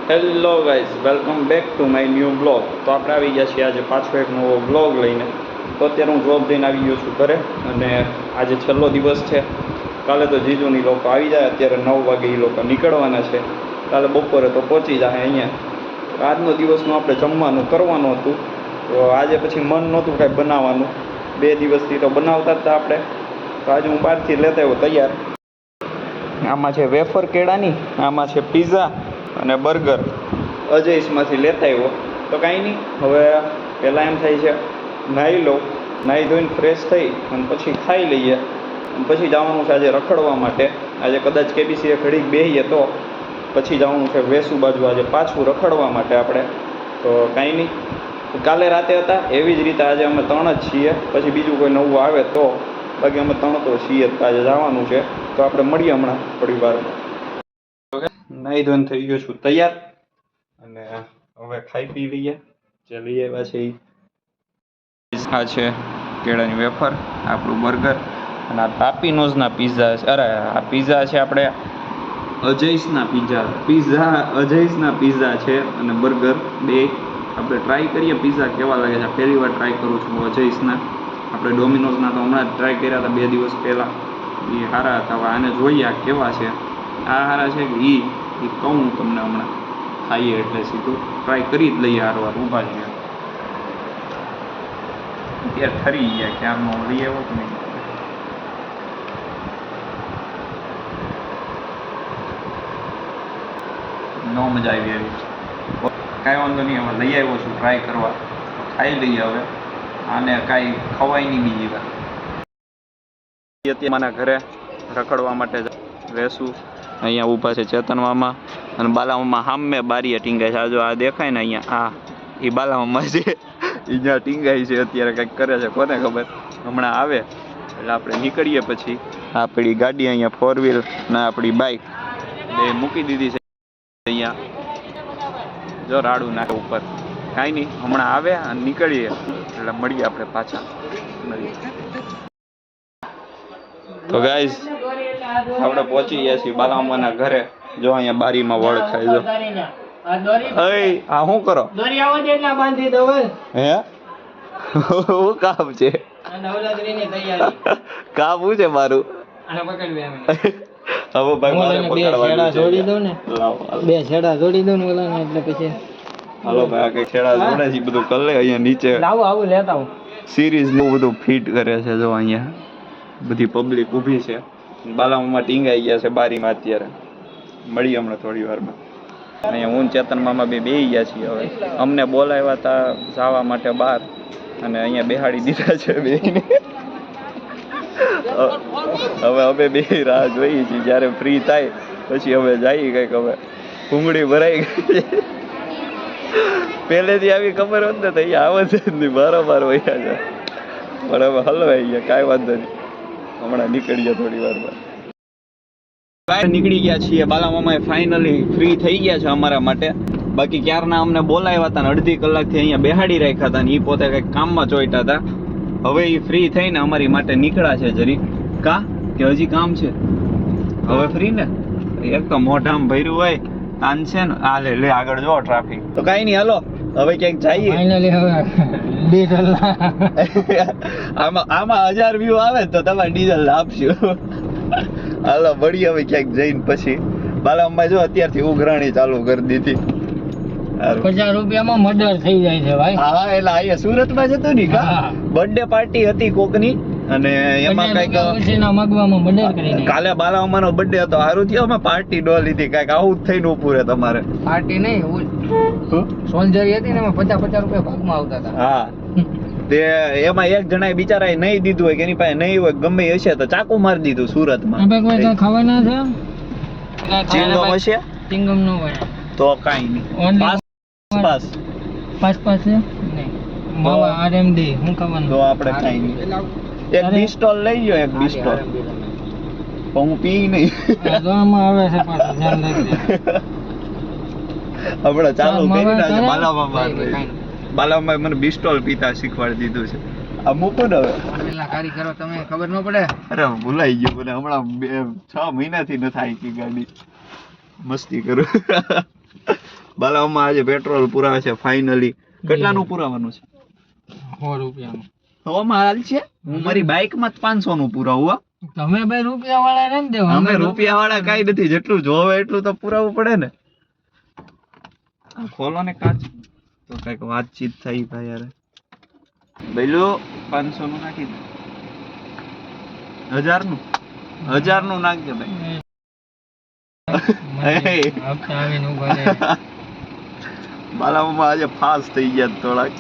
Hello guys, welcome back to my new blog. તો આપણે આવી ગયા છીએ આજે પાછો એક નવો બ્લોગ લઈને. તો અત્યારે હું જોબ જઈને આવી ગયો છું ઘરે, અને આજે છેલ્લો દિવસ છે. કાલે તો જીજુની લોકો આવી જાય, અત્યારે 9 વાગે એ લોકો નીકળવાના છે. કાલે બપોરે તો પહોંચી જાય અહીંયા. આજનો દિવસનું આપણે જમવાનું કરવાનું હતું, તો આજે પછી મન નહોતું કાંઈ બનાવવાનું. 2 દિવસથી તો બનાવતા જ હતા આપણે, તો આજે હું બહારથી લેતા આવ્યો તૈયાર. આમાં છે વેફર કેળાની, આમાં છે પીઝા અને બર્ગર. અજયસમાંથી લેતા આવ્યો. તો કાંઈ નહીં, હવે પહેલાં એમ થાય છે નાહી લઉં, નાહી ધોઈને ફ્રેશ થઈ અને પછી ખાઈ લઈએ. અને પછી જવાનું છે આજે રખડવા માટે. આજે કદાચ કેબીસીએ ઘડીક બેસીએ તો પછી જવાનું છે વેસુ બાજુ આજે પાછું રખડવા માટે આપણે. તો કાંઈ નહીં, કાલે રાતે હતા એવી જ રીતે આજે અમે 3 જ છીએ. પછી બીજું કોઈ નવું આવે તો, બાકી અમે 3 તો છીએ. આજે જવાનું છે, તો આપણે મળીએ હમણાં થોડી વારમાં. નાહી ધોઈને થઈ ગયો છું તૈયાર, અને હવે ખાઈ પી લઈએ. જે લઈ આવ્યા છે આ છે કેળાની વેફર, આપણું બર્ગર, અને આ તાપીનોઝના પીઝા છે. અરે આ પીઝા છે આપણે અજયસના પીઝા અજયસના પીઝા છે, અને બર્ગર બે આપણે ટ્રાય કરીએ પીઝા કેવા લાગે છે. પહેલી વાર ટ્રાય કરું છું અજયસના. આપણે ડોમિનોઝના તો હમણાં જ ટ્રાય કર્યા હતા 2 દિવસ પહેલાં, એ સારા હતા. હવે આને જોઈએ આ કેવા છે. આ સારા છે કે એ કહું તમને હમણાં ખાઈએ એટલે સીધું ટ્રાય કરી જ લઈએ. હારવાર ઊભા છીએ અત્યારે ઠરી ગયા, ક્યારનો લઈ આવ્યો કે નહીં. નો મજા આવી કાંઈ વાંધો નહીં, હવે લઈ આવ્યો છું ટ્રાય કરવા, ખાઈ લઈએ. હવે આને કાંઈ ખવાય નહીં બીજી વાર. અત્યારે ઘરે રખડવા માટે રહેશું. અહીંયા ઊભા છે ચેતન મામા અને બાલા મામા સામે બારીએ ટીંગાય છે. આ જો આ દેખાય ને અહીંયા, આ એ બાલા મામા છે, એ જ્યાં ટીંગાય છે અત્યારે કંઈક કરે છે, કોને ખબર. હમણાં આવે એટલે આપણે નીકળીએ. પછી આપણી ગાડી અહીંયા 4 વ્હીલ ને આપણી બાઇક બે મૂકી દીધી છે અહીંયા. જો રાડું નાખે ઉપર. કાંઈ નહીં, હમણાં આવે અને નીકળીએ એટલે મળીએ આપણે પાછા. તો ગાઈઝ આપણે પહોંચી ગયા છીએ બાલામાના ઘરે. જો અહીંયા બારીમાં વળ ખાઈ જો. આ શું કરો? હે હું કામ છે? કામ શું છે મારું? હવે ભાઈ બે છેડા જોડી દો ને ઓલા, એટલે પછી હાલો ભાઈ આ કઈ છેડા જોડે છે બધું કરી લે. અહીંયા નીચે આવું લેતા આવું સિરીઝ ને બધું ફિટ કરે છે. જો અહીંયા બધી પબ્લિક ઊભી છે. બાલામામા ટીંગાઈ ગયા છે બારીમાં. અત્યારે મળીએ હમણાં થોડી વારમાં. અહીંયા હું ચેતન મામા બેસી ગયા છીએ. હવે અમને બોલાવ્યા હતા જવા માટે બહાર, અને અહીંયા બેહાડી દીધા છે બેને. હવે અમે બે રાહ જોઈએ છીએ જ્યારે ફ્રી થાય પછી હવે જઈએ. કંઈક હવે ભૂંગળી ભરાઈ ગઈ પહેલેથી આવી ખબર હોત ને તો અહીંયા આવે છે જ નહીં, બરાબર વયા છે. પણ હવે હલવાઈ ગયા, કાંઈ વાંધો નહીં. હમણાં નીકળીએ થોડી વારમાં. નીકળી ગયા છીએ. બાલા મામા ફાઇનલી ફ્રી થઈ ગયા છે અમારા માટે. બાકી ક્યારના અમને બોલાવ્યા હતા ને અડધી કલાકથી અહીંયા બેહાડી રાખ્યા હતા ને એ પોતે કંઈક કામમાં ચોઈટા હતા. હવે એ ફ્રી થઈને અમારી માટે નીકળ્યા છે. જરી કા કે હજી કામ છે? હવે ફ્રી ને, એક તો મોઢામાં ભર્યું હોય તાન છે ને. આ લે આગળ જો ટ્રાફિક. તો કાંઈ નહીં, હાલો હવે ક્યાંક જઈએ. ફાઇનલી હવે ડીઝલ આમાં 1000 વ્યૂ આવે તો તમારે ડીઝલ આપશું. હાલો મળીએ હવે ક્યાંક જઈને પછી. બાલામાં જો અત્યારથી ઉઘરાણી ચાલુ કરી દીધી. 50 રૂપિયામાં મર્ડર થઈ જાય છે ભાઈ. હા એટલે અહીંયા સુરતમાં જતું ને બર્થડે પાર્ટી હતી કોકની, અને એમાં કઈક મર્ડર કરી. કાલે બાલામાનો બર્થડે હતો, સારું થયું અમે પાર્ટી ન લીધી. કઈક આવું જ થઈને ઉભું રહે તમારે. પાર્ટી નહીં, સોલ્જરી હતી ને એમાં 50 રૂપિયા ભાગમાં આવતા હતા. હા તે એમાં એક જણાએ બિચારાએ નહીં દીધું હોય કે એની પાસે નહીં હોય, ગમે હશે તો ચાકુ મારી દીધું સુરતમાં. ખાવાના છે ચિંગમ હશે? ચિંગમ નો હોય તો કાંઈ નહીં. પાસ છે નહીં માવા આરએમડી હું ખાવાનું. તો આપણે કાંઈ નહીં, એક ડિસ્ટોલ લઈ ગયો, એક ડિસ્ટોલ. પણ હું પી નહીં. તો આમાં આવે છે પાછું ધ્યાન રાખજે. હમણાં ચાલુ કરી નાખે બાલામામા મને બિસ્ટોલ પીતા શીખવાડી દીધું છે. આ મૂકો ને હવે. પેલા કારી કરો તમે, ખબર ન પડે. અરે ભૂલાઈ ગયું મને. હમણાં 6 મહિનાથી ન થાય કે ગાડી મસ્તી કરું. બાલામાં આજે પેટ્રોલ પુરાવે છે ફાઇનલી. કેટલાનું પુરાવાનું છે? 100 રૂપિયાનું. હવામાં હાલ છે. હું મારી બાઇક માં 500 નું પુરાવું. તમે બે રૂપિયા વાળા ને દેવા. અમે રૂપિયા વાળા કઈ નથી, જેટલું જોવે એટલું તો પુરાવવું પડે ને. ખોલો ને કાચ તો કઈક વાતચીત થઈ ભાઈ. યાર બેલું 500 નું નાખી દે. 1000 નું નાખજે ભાઈ. હપ્તા આવીને ઉભા રહે. બાલામાં આજે ફાસ્ટ થઈ ગયા થોડાક.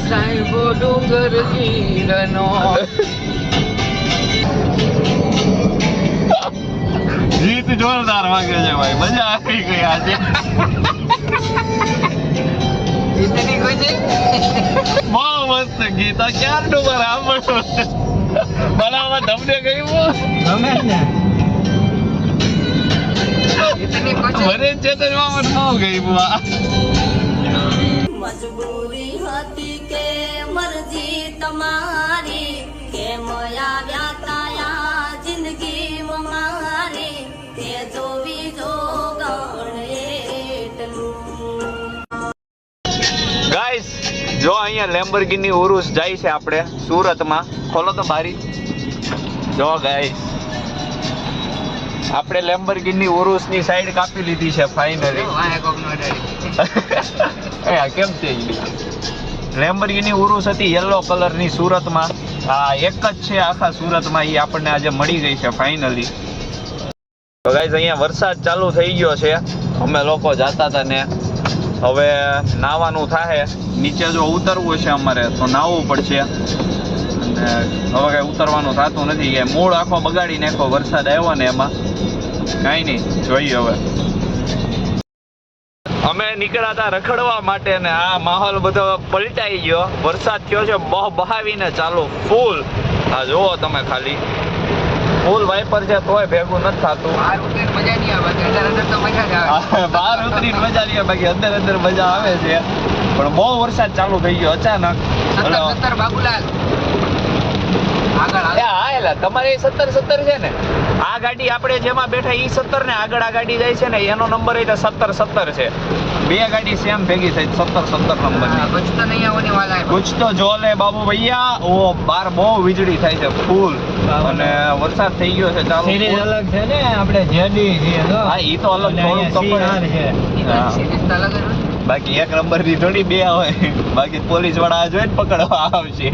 સાહેબો ડુંગર ગીરનો ગીત જોરદાર વાગે છે ભાઈ, મજા આવી ગઈ આજે. ઇતની ખુશી. બહુ મસ્ત ગીત. આ ક્યારનું બરાબર બનાવવા તમને કહ્યું ગમે ને ઇતની ખુશી. મને ચેતનમાં મને બહુ ગયું. મજબૂરી હતી કે મરજી તમારી, કેમ આવ્યા તાયા જિંદગી મારી, તે જોવી જો ગણ એટલું. ગાઈસ જો અહીંયા લેમ્બોર્ગિની ઉરુસ જાય છે આપણે સુરતમાં. ખોલો તો બારી. જો ગાઈસ આપણે લેમ્બોર્ગિની ઉરુસની સાઈડ કાપી લીધી છે ફાઇનલી. કેમ છે લેમ્બોર્ગિની ઉરુસ હતી યલો કલરની સુરતમાં. આ એક જ છે આખા સુરતમાં. એ આપણને આજે મળી ગઈ છે ફાઇનલી. તો ગાઈસ અહીંયા વરસાદ ચાલુ થઈ ગયો છે. અમે લોકો જાતા હતા ને હવે નાવાનું થાય. નીચે જો ઉતરવું છે અમારે તો નાહવું પડશે. અને હવે કઈ ઉતરવાનું થતું નથી. કે મૂળ આખો બગાડી નાખો વરસાદ આવ્યો ને એમાં. કાંઈ નહીં, જોઈએ હવે. અમે નીકળ્યા હતા રખડવા માટે ને આ માહોલ બધો પલટાઈ ગયો. વરસાદ થયો છે બહાવીને ચાલુ ફૂલ. આ જુઓ તમે ખાલી ફૂલ વાઇપર છે તોય ભેગું નથી થતું. બહાર ઉતરીને મજા નહીં આવે, અંદર અંદર તો મજા જ આવે. બહાર ઉતરીને મજા નહીં આવે, બાકી અંદર મજા આવે છે. પણ બહુ વરસાદ ચાલુ થઈ ગયો અચાનક. 17 બાબુલાલ આગળ તમારે 17 છે ને. આ ગાડી આપણે જેમાં બેઠા ઈ 17 ને આગળ આ ગાડી જાય છે ને એનો નંબર એટલે 17 છે. બે ગાડી સેમ ભેગી થઈ 17 નંબર ની. कुछ तो नहीं होने वाला है. કુછ તો જો લે બાબુ ભૈયા. ઓ બાર બહુ વીજળી થાય છે ફૂલ. અને વરસાદ થઈ ગયો છે ચાલુ. સિરીઝ અલગ છે ને, આપણે જેડી છે તો. હા ઈ તો અલગ થોડું તો પડે. સિરીઝ તો અલગ જ હોય. બાકી એક નંબર ની થોડી બે હોય. બાકી પોલીસ વાળા આ જોઈને પકડવા આવશે.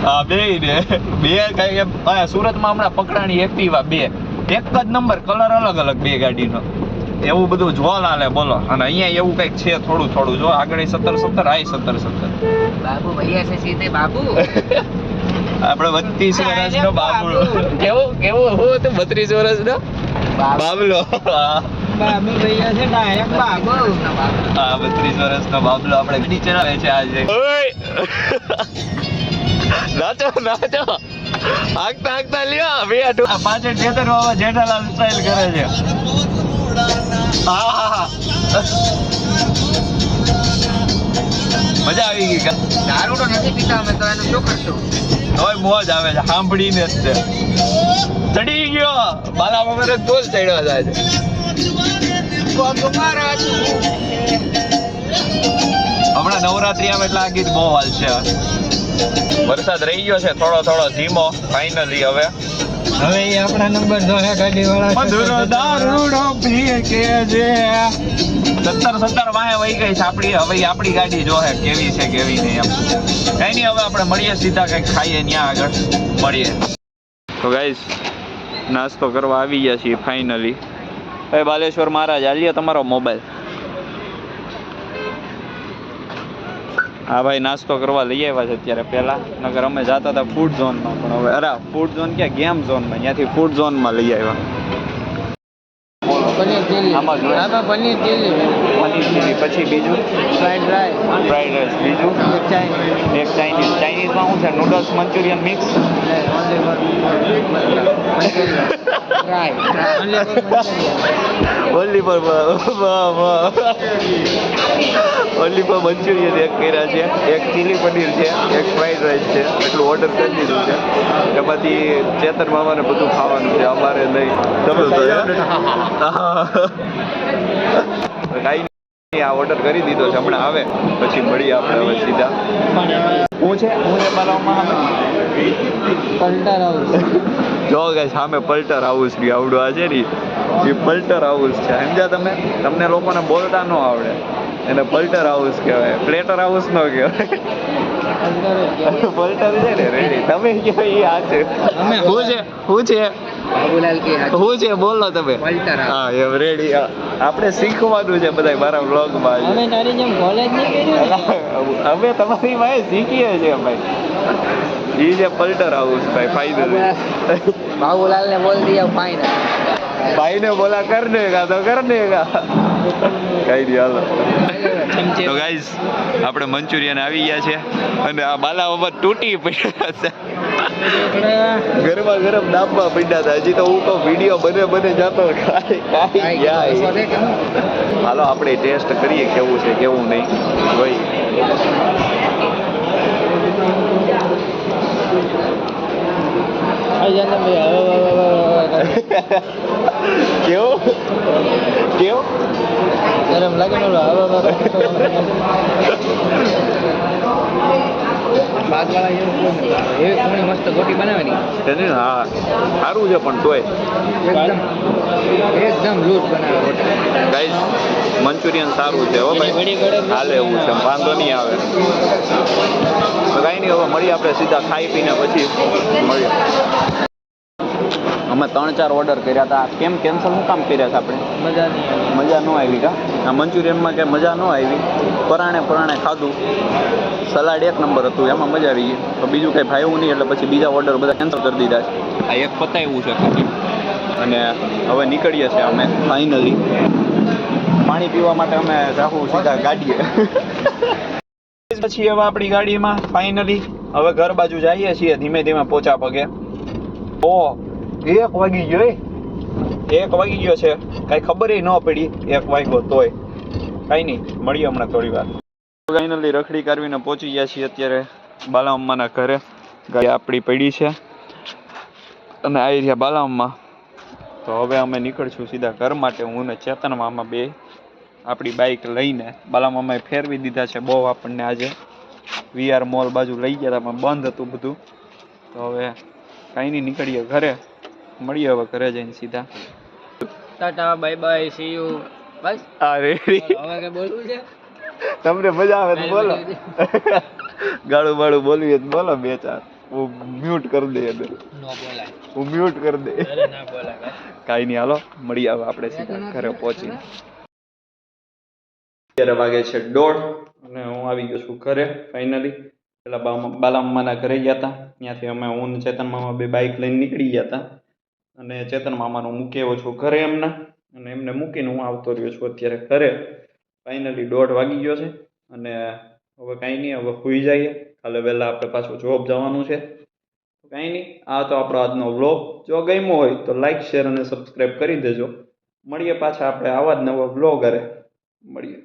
હા બે ને બે કઈ એમ સુરતમાં હમણાં પકડાણી એક્ટિવા બે. એક જ નંબર, કલર અલગ બે ગાડીનો. એવું બધું જોવા લાલે બોલો. અને અહીંયા એવું કઈક છે થોડું જો આગળ 17 આ 17. બાબુ ભૈયા છે સીધે બાબુ. આપણે 32 વર્ષનો બાબુ. કેવું હું તો 32 વર્ષનો બાબલો. બાબુ ભૈયા છે ડાયરેક્ટ બાબુ. હા 32 વર્ષનો બાબલો આપણે ગાડી ચલાવે છે આજે. નાચો આગતા લ્યો બે પાછળ ખેતરમાં જેઠાલાલ સ્ટાઇલ કરે છે. હા મજા આવી ગઈ. દારૂ તો નથી પીતા અમે તો એનું શું કરશું. તોય મોજ આવે છે સાંભળીને જ. ચડી ગયો બાલા વગર બોલ ચડ્યો જાય છે. હમણાં નવરાત્રી આવે એટલે આ ગીત બહુ હાલ છે. વરસાદ રહી ગયો છે થોડો ધીમો ફાઇનલી. હવે એ આપણા નંબર જો હે ગાડી વાળા મધુરો દારૂડો પીએ કે જે 17 વાહે વહી ગઈ છે આપણી. હવે આપણી ગાડી જો હે કેવી છે કેવી નહીં એમ. કઈ નહીં હવે આપણે મળીએ સીધા કંઈક ખાઈએ ત્યાં આગળ મળીએ. તો ગાઈસ નાસ્તો કરવા આવી ગયા છીએ ફાઇનલી. હવે બાલેશ્વર મહારાજ આલીએ તમારો મોબાઈલ. હા ભાઈ નાસ્તો કરવા લઈ આવ્યા છે અત્યારે. પહેલા નગર અમે જતા હતા ફૂડ ઝોનમાં, પણ હવે ફૂડ ઝોન ક્યાં ગેમ ઝોનમાં, ત્યાંથી ફૂડ ઝોનમાં લઈ આવ્યા. પનીર ચીલી. આમાં પનીર ચીલી. પછી બીજું ફ્રાઈડ રાઈસ. બીજું એક ચાઇનીઝમાં શું છે? Noodles Manchurian mix. Only four Manchurian એક કર્યા છે, એક ચીલી પનીર છે, એક ફ્રાઈડ રાઈસ છે. એટલું ઓર્ડર કરી દીધું છે. એમાંથી ચેતન મામાને બધું ખાવાનું છે, અમારે નહીં. તમે કાંઈ નહીં, આ ઓર્ડર કરી દીધો છે, હમણાં આવે પછી મળીએ આપણે હવે સીધા. હું છે બાલામાં પલટર હાઉસ. જો ગાઈસ સામે પલટર હાઉસ બી આવડું આ છે ને એ પલટર હાઉસ છે, સમજ્યા તમે? તમને લોકોને બોલતા ન આવડે એને પલટર હાઉસ કહેવાય, પ્લેટર હાઉસ ન કહેવાય. પલટર છે ને રેડી. તમે કયો એ આ છે. અમે શું છે શું છે બાબુલાલ કે શું છે બોલો તમે. પલટર હાઉસ. હા એમ રેડી. આપણે શીખવાનું છે બધા મારા વ્લોગમાં. અમે તારી જેમ કોલેજ નહીં કર્યું. અમે તમારી પાસે શીખીએ છીએ ભાઈ. એ છે પલટર હાઉસ ભાઈ. ફાઇનલ બાબુલાલ ને બોલ દિયા ફાઇનલ. ભાઈ ને બોલા કર દેગા તો કર દેગા. કઈ નહીં હાલો. તો ગાઈઝ આપણે મંચુરિયન આવી ગયા છે અને આ બાલા બાબા તૂટી પડ્યા છે. ગરમા ગરમ ડાબમાં પડ્યા હતા. હજી તો હું તો વિડીયો બને જતો હાલો આપણે ટેસ્ટ કરીએ કેવું છે કેવું નહીં ભાઈ. કેવું કેવું ગરમ લાગે ને એવી મસ્ત ગોટી બનાવેની. હા સારું છે પણ તોય એકદમ લૂઝ બનાવે. ગાઈસ મંચુરિયન સારું છે હો ભાઈ, હાલે એવું છે, વાંધો નહીં આવે. તો કાંઈ નહીં, હવે મળીએ આપણે સીધા ખાઈ પીને પછી મળીએ. અમે 3-4 ઓર્ડર કર્યા હતા. કેમ કેન્સલ શું કામ કર્યા હતા આપણે? મજા ન આવી કા? આ મંચુરિયનમાં કે મજા ન આવી. પરાણે ખાધું, સલાડ એક નંબર હતું, એમાં મજા આવી ગઈ. તો બીજું કંઈ ભાવ્યું નહીં એટલે પછી બીજા ઓર્ડર બધા કેન્સલ કરી દીધા છે. આ એક પતાવ્યું છે ખાલી અને હવે નીકળીએ છીએ અમે ફાઇનલી. પાણી પીવા માટે અમે જાહું સીધા ગાડીએ. પછી હવે આપણી ગાડીમાં ફાઇનલી હવે ઘર બાજુ જઈએ છીએ ધીમે ધીમે પોચા પગે. ઓ 1 વાગી ગયો. 1 વાગી ગયો છે, કાંઈ ખબર ન પડી 1 વાગ્યો તોય. કાંઈ નહીં, મળીએ હમણાં થોડી વાર. ફાઇનલી રખડી કરવીને પહોંચી ગયા છીએ અત્યારે બાલામાના ઘરે. ગાડી આપણી પડી છે અને આવી રહ્યા બાલામાં. તો હવે અમે નીકળશું સીધા ઘર માટે. હું ને ચેતન મામા બે આપણી બાઇક લઈને બાલામામાએ ફેરવી દીધા છે બહુ આપણને. આજે VR મોલ બાજુ લઈ ગયા હતા, બંધ હતું બધું. તો હવે કાંઈ નહીં, નીકળીએ ઘરે. મળીએ હવે ઘરે જઈને સીધા. Tata bye bye see you. બસ આ રેડી. હવે કે બોલવું છે? તમને મજા આવે તો બોલો. ગાળું બાળું બોલવી તો બોલો 2-4. હું મ્યુટ કરી દે. નો બોલાય. હું મ્યુટ કરી દે. અરે ના બોલાય. કાંઈ નહીં, હાલો મળીએ હવે આપણે સીધા ઘરે પહોંચીને. અત્યારે વાગે છે 1:30 અને હું આવી ગયો છું ઘરે ફાઇનલી. પેલા બાલામાના ઘરે ગયા હતા, ત્યાંથી અમે હું ને ચેતન મામા બે બાઇક લઈને નીકળી ગયા હતા અને ચેતન મામાનું મૂકી આવ્યો છું ઘરે એમના, અને એમને મૂકીને હું આવતો રહ્યો છું અત્યારે ઘરે. ફાઇનલી 1:30 વાગી ગયો છે અને હવે કાંઈ નહીં, હવે સૂઈ જઈએ. કાલે વહેલા આપણે પાછું જોબ જવાનું છે. કાંઈ નહીં, આ તો આપણો આજનો વ્લોગ. જો ગમ્યો હોય તો લાઈક, શેર અને સબસ્ક્રાઈબ કરી દેજો. મળીએ પાછા આપણે આવા જ નવા વ્લોગ મળીએ.